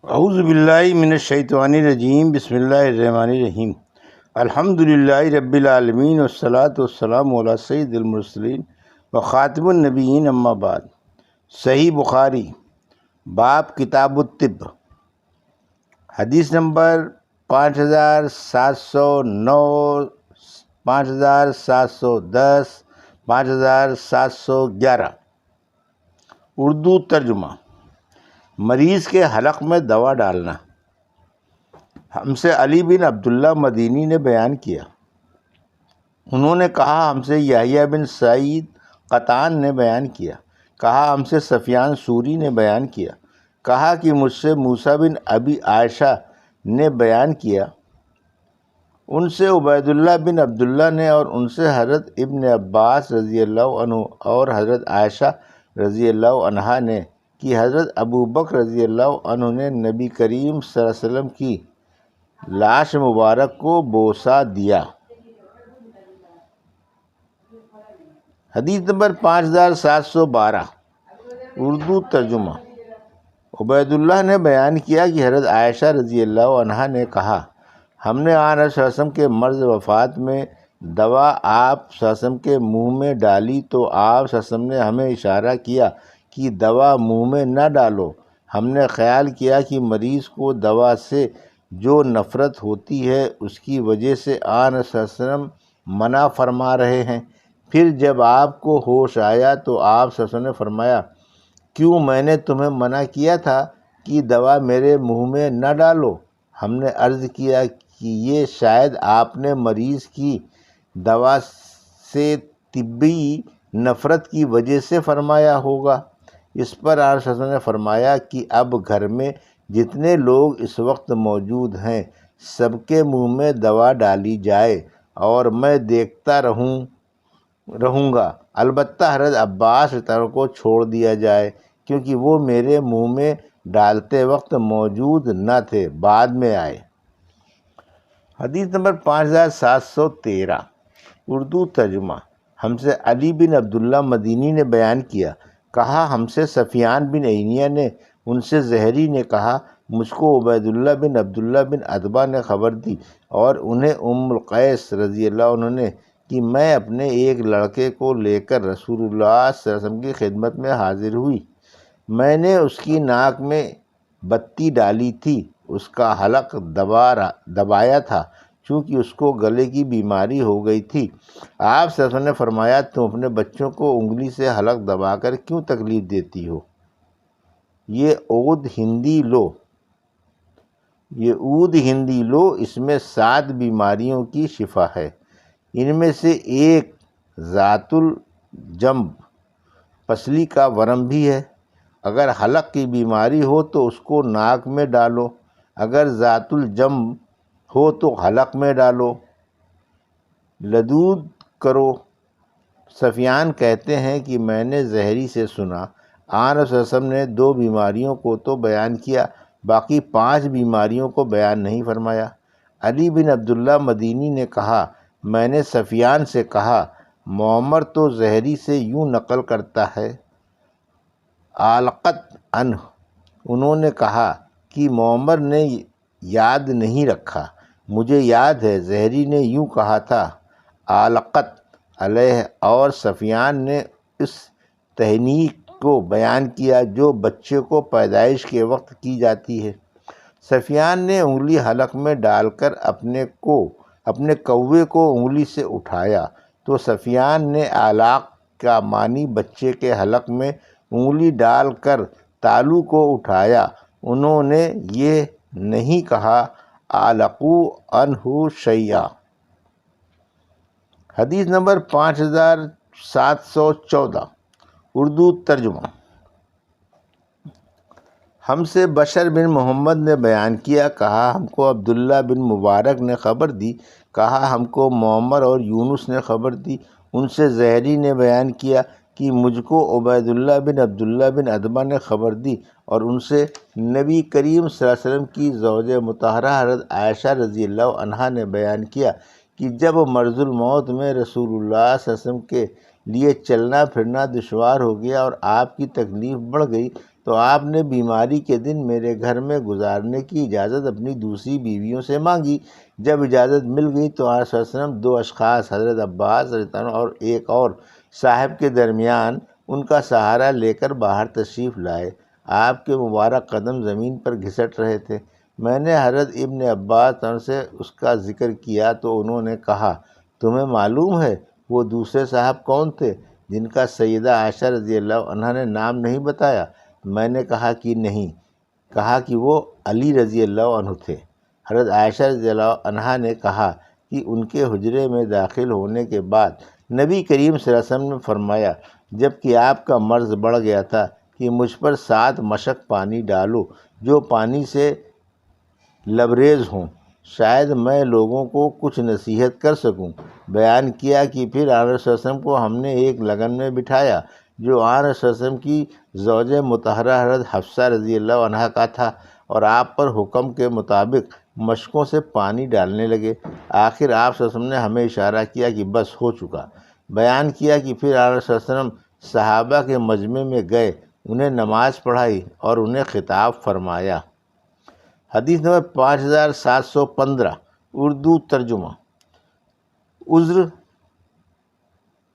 اعوذ باللہ من الشیطان الرجیم، بسم اللہ الرحمن الرحیم۔ الحمدللہ رب العالمین والصلاة والسلام علی سید المرسلین وخاتم النبیین، اما بعد۔ صحیح بخاری باب کتاب الطب، حدیث نمبر 5709، 5710، 5711۔ اردو ترجمہ۔ مریض کے حلق میں دوا ڈالنا۔ ہم سے علی بن عبداللہ مدینی نے بیان کیا، انہوں نے کہا ہم سے یحییٰ بن سعید قطان نے بیان کیا، کہا ہم سے سفیان ثوری نے بیان کیا، کہا کہ مجھ سے موسیٰ بن ابی عائشہ نے بیان کیا، ان سے عبید اللہ بن عبداللہ نے، اور ان سے حضرت ابن عباس رضی اللہ عنہ اور حضرت عائشہ رضی اللہ عنہا نے کہ حضرت ابو بکر رضی اللہ عنہ نے نبی کریم صلی اللہ علیہ وسلم کی لاش مبارک کو بوسہ دیا۔ حدیث نمبر 5712۔ اردو ترجمہ۔ عبید اللہ نے بیان کیا کہ حضرت عائشہ رضی اللہ عنہا نے کہا، ہم نے آن صلی اللہ علیہ وسلم کے مرض وفات میں دوا آپ صلی اللہ علیہ وسلم کے منہ میں ڈالی تو آپ صلی اللہ علیہ وسلم نے ہمیں اشارہ کیا کہ دوا منہ میں نہ ڈالو۔ ہم نے خیال کیا کہ مریض کو دوا سے جو نفرت ہوتی ہے اس کی وجہ سے آن صلی اللہ علیہ وسلم منع فرما رہے ہیں۔ پھر جب آپ کو ہوش آیا تو آپ صلی اللہ علیہ وسلم نے فرمایا، کیوں میں نے تمہیں منع کیا تھا کہ دوا میرے منہ میں نہ ڈالو؟ ہم نے عرض کیا کہ یہ شاید آپ نے مریض کی دوا سے طبی نفرت کی وجہ سے فرمایا ہوگا۔ اس پر آپ صلی اللہ علیہ وسلم نے فرمایا کہ اب گھر میں جتنے لوگ اس وقت موجود ہیں سب کے منہ میں دوا ڈالی جائے اور میں دیکھتا رہوں گا، البتہ حضرت عباس کو چھوڑ دیا جائے کیونکہ وہ میرے منہ میں ڈالتے وقت موجود نہ تھے، بعد میں آئے۔ حدیث نمبر 5713۔ اردو ترجمہ۔ ہم سے علی بن عبداللہ مدینی نے بیان کیا، کہا ہم سے سفیان بن عینیہ نے، ان سے زہری نے کہا مجھ کو عبید اللہ بن عبداللہ بن عتبہ نے خبر دی اور انہیں ام القیس رضی اللہ عنہ نے کہ میں اپنے ایک لڑکے کو لے کر رسول اللہ صلی اللہ علیہ وسلم کی خدمت میں حاضر ہوئی۔ میں نے اس کی ناک میں بتی ڈالی تھی، اس کا حلق دبایا تھا چونکہ اس کو گلے کی بیماری ہو گئی تھی۔ آپ صلی اللہ علیہ وسلم نے فرمایا، تم اپنے بچوں کو انگلی سے حلق دبا کر کیوں تکلیف دیتی ہو؟ یہ عود ہندی لو، اس میں 7 بیماریوں کی شفا ہے۔ ان میں سے ایک ذات الجنب پسلی کا ورم بھی ہے۔ اگر حلق کی بیماری ہو تو اس کو ناک میں ڈالو، اگر ذات الجنب ہو تو حلق میں ڈالو، لدود کرو۔ سفیان کہتے ہیں کہ میں نے زہری سے سنا، آن صلی اللہ علیہ وسلم نے 2 بیماریوں کو تو بیان کیا، باقی 5 بیماریوں کو بیان نہیں فرمایا۔ علی بن عبداللہ مدینی نے کہا، میں نے سفیان سے کہا، معمر تو زہری سے یوں نقل کرتا ہے، علقت عنہ۔ انہوں نے کہا کہ معمر نے یاد نہیں رکھا، مجھے یاد ہے زہری نے یوں کہا تھا، علقت علیہ، اور سفیان نے اس تہنیک کو بیان کیا جو بچے کو پیدائش کے وقت کی جاتی ہے۔ سفیان نے انگلی حلق میں ڈال کر اپنے کوے کو انگلی سے اٹھایا تو سفیان نے علاق کا معنی بچے کے حلق میں انگلی ڈال کر تالو کو اٹھایا۔ انہوں نے یہ نہیں کہا علقوا عنہ شیئا۔ حدیث نمبر 5714۔ اردو ترجمہ۔ ہم سے بشر بن محمد نے بیان کیا، کہا ہم کو عبداللہ بن مبارک نے خبر دی، کہا ہم کو معمر اور یونس نے خبر دی، ان سے زہری نے بیان کیا کہ مجھ کو عبید اللہ بن عبداللہ بن عتبہ نے خبر دی، اور ان سے نبی کریم صلی اللہ علیہ وسلم کی زوج مطہرہ حضرت عائشہ رضی اللہ عنہا نے بیان کیا کہ جب مرض الموت میں رسول اللہ صلی اللہ علیہ وسلم کے لیے چلنا پھرنا دشوار ہو گیا اور آپ کی تکلیف بڑھ گئی تو آپ نے بیماری کے دن میرے گھر میں گزارنے کی اجازت اپنی دوسری بیویوں سے مانگی۔ جب اجازت مل گئی تو آپ صلی اللہ علیہ وسلم دو اشخاص حضرت عباس رضی اللہ عنہ اور ایک اور صاحب کے درمیان ان کا سہارا لے کر باہر تشریف لائے۔ آپ کے مبارک قدم زمین پر گھسٹ رہے تھے۔ میں نے حضرت ابن عباس سے اس کا ذکر کیا تو انہوں نے کہا، تمہیں معلوم ہے وہ دوسرے صاحب کون تھے جن کا سیدہ عائشہ رضی اللہ عنہا نے نام نہیں بتایا؟ میں نے کہا کہ نہیں۔ کہا کہ وہ علی رضی اللہ عنہ تھے۔ حضرت عائشہ رضی اللہ عنہا نے کہا کہ ان کے حجرے میں داخل ہونے کے بعد نبی کریم صلی اللہ علیہ وسلم نے فرمایا، جب کہ آپ کا مرض بڑھ گیا تھا کہ مجھ پر 7 مشق پانی ڈالو جو پانی سے لبریز ہوں، شاید میں لوگوں کو کچھ نصیحت کر سکوں۔ بیان کیا کہ پھر آن صلی اللہ علیہ وسلم کو ہم نے ایک لگن میں بٹھایا جو آن صلی اللہ علیہ وسلم کی زوجہ مطہرہ حضرت حفصہ رضی اللہ عنہا کا تھا، اور آپ پر حکم کے مطابق مشقوں سے پانی ڈالنے لگے۔ آخر آپ صلی اللہ علیہ وسلم نے ہمیں اشارہ کیا کہ بس ہو چکا۔ بیان کیا کہ پھر آن صلی اللہ علیہ وسلم صحابہ کے مجمع میں گئے، انہیں نماز پڑھائی اور انہیں خطاب فرمایا۔ حدیث نمبر 5715 اردو ترجمہ۔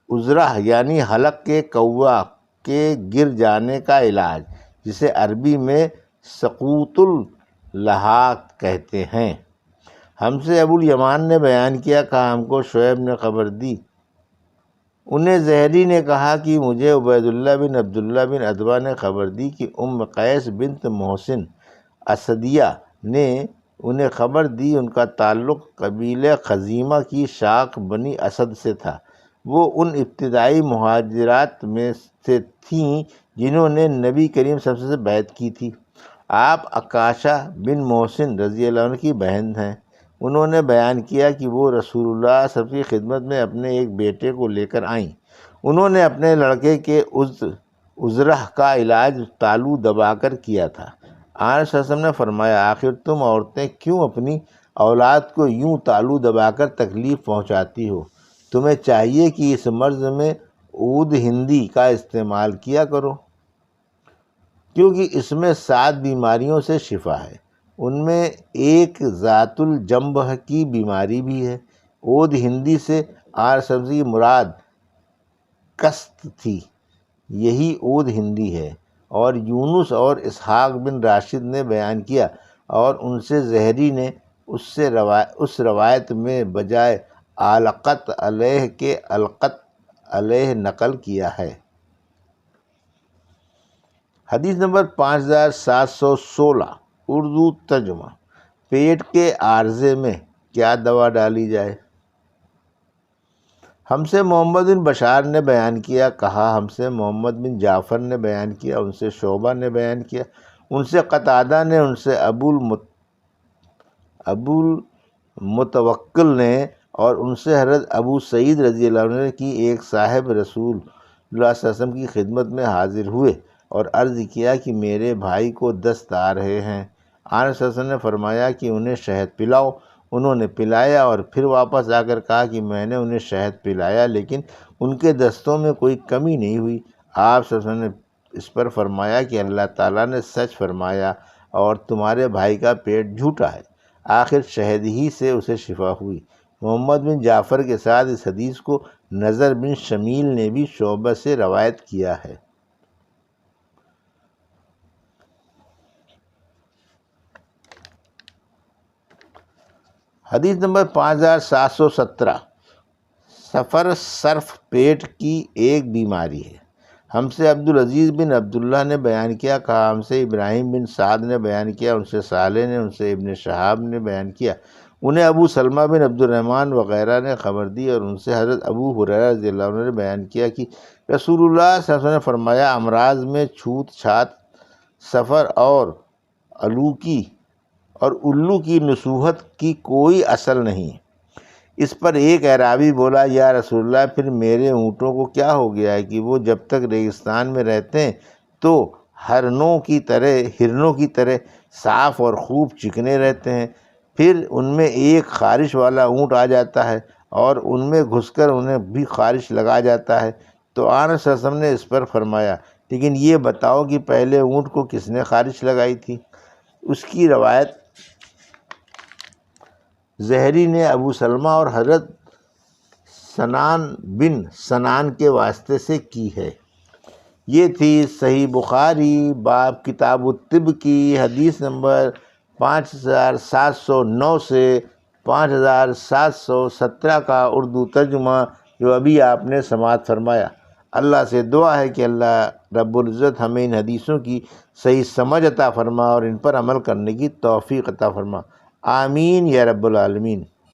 عذرہ یعنی حلق کے کوا کے گر جانے کا علاج، جسے عربی میں سقوط اللحاق کہتے ہیں۔ ہم سے ابو الیمان نے بیان کیا، کہا ہم کو شعیب نے خبر دی، انہیں زہری نے کہا کہ مجھے عبید اللہ بن عبداللہ بن عتبہ نے خبر دی کہ ام قیس بنت محسن اسدیہ نے انہیں خبر دی، ان کا تعلق قبیلہ خزیمہ کی شاخ بنی اسد سے تھا۔ وہ ان ابتدائی مہاجرات میں سے تھیں جنہوں نے نبی کریم صلی اللہ علیہ وسلم سے بیعت کی تھی۔ آپ عکاشہ بن محسن رضی اللہ عنہ کی بہن ہیں۔ انہوں نے بیان کیا کہ وہ رسول اللہ صلی اللہ علیہ وسلم کی خدمت میں اپنے ایک بیٹے کو لے کر آئیں۔ انہوں نے اپنے لڑکے کے عذرہ کا علاج تالو دبا کر کیا تھا۔ آن صلی اللہ علیہ وسلم نے فرمایا، آخر تم عورتیں کیوں اپنی اولاد کو یوں تالو دبا کر تکلیف پہنچاتی ہو؟ تمہیں چاہیے کہ اس مرض میں عود ہندی کا استعمال کیا کرو، کیونکہ اس میں 7 بیماریوں سے شفا ہے۔ ان میں ایک ذات الجنب کی بیماری بھی ہے۔ عود ہندی سے آن صلی اللہ علیہ وسلم کی مراد قسط تھی، یہی عود ہندی ہے۔ اور یونس اور اسحاق بن راشد نے بیان کیا، اور ان سے زہری نے اس روایت میں بجائے علقت علیہ کے القت علیہ نقل کیا ہے۔ حدیث نمبر 5716 اردو ترجمہ۔ پیٹ کے عارضے میں کیا دوا ڈالی جائے؟ ہم سے محمد بن بشار نے بیان کیا، کہا ہم سے محمد بن جعفر نے بیان کیا، ان سے شعبہ نے بیان کیا، ان سے قتادہ نے، ان سے ابو المتوکل نے، اور ان سے حضرت ابو سعید رضی اللہ عنہ نے کی ایک صاحب رسول اللہ صلی اللہ علیہ وسلم کی خدمت میں حاضر ہوئے اور عرض کیا کہ میرے بھائی کو دست آ رہے ہیں۔ آن صلی اللہ علیہ وسلم نے فرمایا کہ انہیں شہد پلاؤ۔ انہوں نے پلایا اور پھر واپس آ کر کہا کہ میں نے انہیں شہد پلایا لیکن ان کے دستوں میں کوئی کمی نہیں ہوئی۔ آپ صلی اللہ علیہ وسلم نے اس پر فرمایا کہ اللہ تعالیٰ نے سچ فرمایا اور تمہارے بھائی کا پیٹ جھوٹا ہے۔ آخر شہد ہی سے اسے شفا ہوئی۔ محمد بن جعفر کے ساتھ اس حدیث کو نظر بن شمیل نے بھی شعبہ سے روایت کیا ہے۔ حدیث نمبر 5717 سفر صرف پیٹ کی ایک بیماری ہے۔ ہم سے عبدالعزیز بن عبداللہ نے بیان کیا، کہا ہم سے ابراہیم بن سعد نے بیان کیا، ان سے صالح نے، ان سے ابن شہاب نے بیان کیا، انہیں ابو سلمہ بن عبد الرحمن وغیرہ نے خبر دی، اور ان سے حضرت ابو ہریرہ رضی اللہ عنہ نے بیان کیا کہ رسول اللہ صلی اللہ علیہ وسلم نے فرمایا، امراض میں چھوت چھات، سفر اور الو کی نصوحت کی کوئی اصل نہیں۔ اس پر ایک اعرابی بولا، یا رسول اللہ پھر میرے اونٹوں کو کیا ہو گیا ہے کہ وہ جب تک ریگستان میں رہتے ہیں تو ہرنوں کی طرح صاف اور خوب چکنے رہتے ہیں، پھر ان میں ایک خارش والا اونٹ آ جاتا ہے اور ان میں گھس کر انہیں بھی خارش لگا جاتا ہے۔ تو آن صلی اللہ علیہ وسلم نے اس پر فرمایا لیکن یہ بتاؤ کہ پہلے اونٹ کو کس نے خارش لگائی تھی؟ اس کی روایت زہری نے ابو سلمہ اور حضرت سنان بن سنان کے واسطے سے کی ہے۔ یہ تھی صحیح بخاری باب کتاب الطب کی حدیث نمبر 5709 سے 5717 کا اردو ترجمہ جو ابھی آپ نے سماعت فرمایا۔ اللہ سے دعا ہے کہ اللہ رب العزت ہمیں ان حدیثوں کی صحیح سمجھ عطا فرما اور ان پر عمل کرنے کی توفیق عطا فرما، آمین یا رب العالمین۔